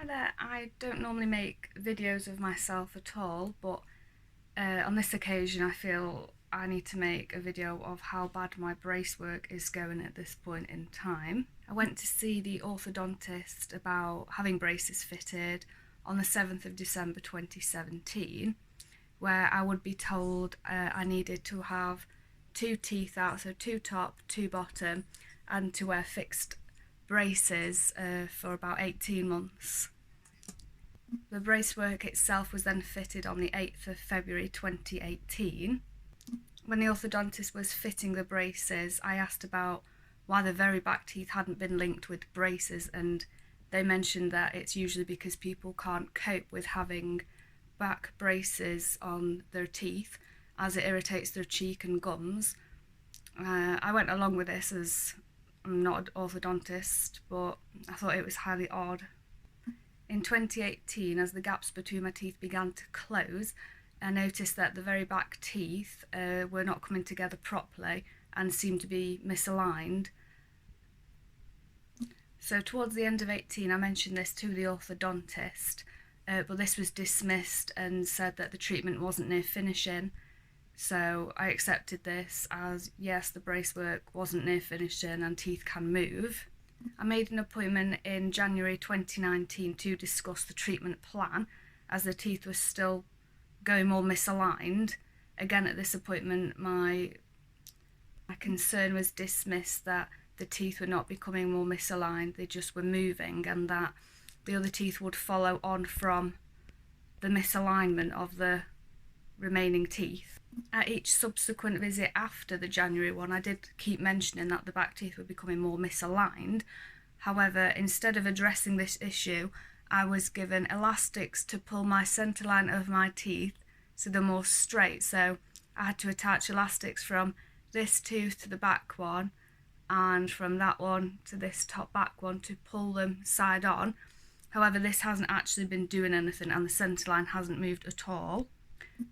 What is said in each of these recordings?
Hi there, I don't normally make videos of myself at all, but on this occasion I feel I need to make a video of how bad my brace work is going at this point in time. I went to see the orthodontist about having braces fitted on the 7th of December 2017, where I would be told I needed to have 2 teeth out, so 2 top, 2 bottom, and to wear fixed braces for about 18 months. The bracework itself was then fitted on the 8th of February 2018. When the orthodontist was fitting the braces, I asked about why the very back teeth hadn't been linked with braces, and they mentioned that it's usually because people can't cope with having back braces on their teeth as it irritates their cheek and gums. I went along with this as I'm not an orthodontist, but I thought it was highly odd. In 2018, as the gaps between my teeth began to close, I noticed that the very back teeth were not coming together properly and seemed to be misaligned. So towards the end of 18, I mentioned this to the orthodontist, but this was dismissed and said that the treatment wasn't near finishing. So I accepted this as, yes, the bracework wasn't near finishing and teeth can move. I made an appointment in January 2019 to discuss the treatment plan, as the teeth were still going more misaligned. Again, at this appointment, my concern was dismissed that the teeth were not becoming more misaligned, they just were moving, and that the other teeth would follow on from the misalignment of the remaining teeth. At each subsequent visit after the January one, I did keep mentioning that the back teeth were becoming more misaligned. However, instead of addressing this issue, I was given elastics to pull my centerline of my teeth so they're more straight. So I had to attach elastics from this tooth to the back one and from that one to this top back one to pull them side on. However, this hasn't actually been doing anything and the centerline hasn't moved at all.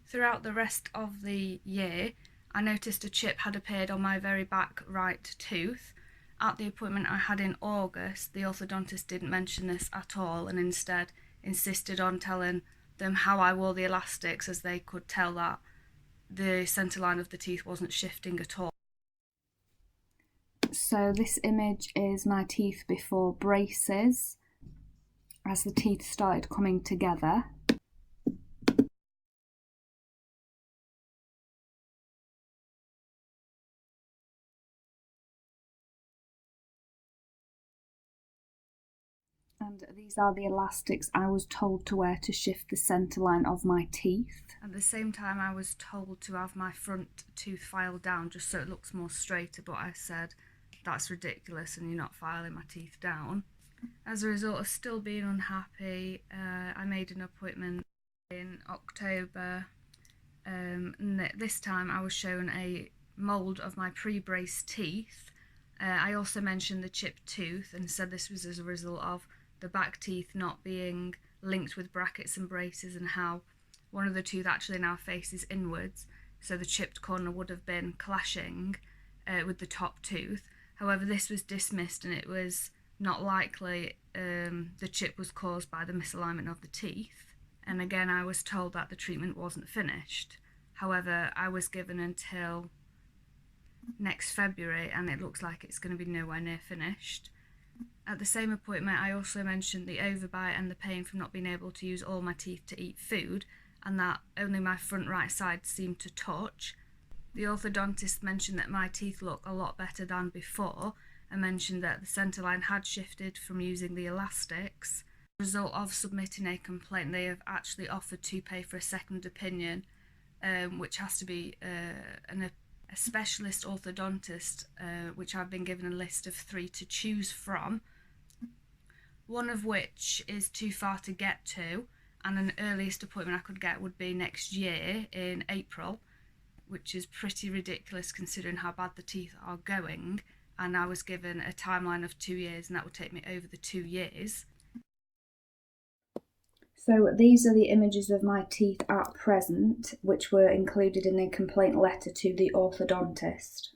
Throughout the rest of the year, I noticed a chip had appeared on my very back right tooth. At the appointment I had in August, the orthodontist didn't mention this at all and instead insisted on telling them how I wore the elastics, as they could tell that the centerline of the teeth wasn't shifting at all. So this image is my teeth before braces, as the teeth started coming together. And these are the elastics I was told to wear to shift the centerline of my teeth. At the same time, I was told to have my front tooth filed down just so it looks more straighter, but I said that's ridiculous and you're not filing my teeth down. As a result of still being unhappy, I made an appointment in October, and this time I was shown a mould of my pre-brace teeth. I also mentioned the chipped tooth and said this was as a result of the back teeth not being linked with brackets and braces, and how one of the tooth actually now faces inwards, so the chipped corner would have been clashing with the top tooth. However, this was dismissed and it was not likely the chip was caused by the misalignment of the teeth. And again, I was told that the treatment wasn't finished. However, I was given until next February and it looks like it's going to be nowhere near finished. At the same appointment, I also mentioned the overbite and the pain from not being able to use all my teeth to eat food, and that only my front right side seemed to touch. The orthodontist mentioned that my teeth look a lot better than before, and mentioned that the centerline had shifted from using the elastics. As a result of submitting a complaint, they have actually offered to pay for a second opinion, which has to be a specialist orthodontist, which I've been given a list of 3 to choose from, one of which is too far to get to, and an earliest appointment I could get would be next year in April, which is pretty ridiculous considering how bad the teeth are going, and I was given a timeline of 2 years and that would take me over the 2 years. So these are the images of my teeth at present, which were included in a complaint letter to the orthodontist.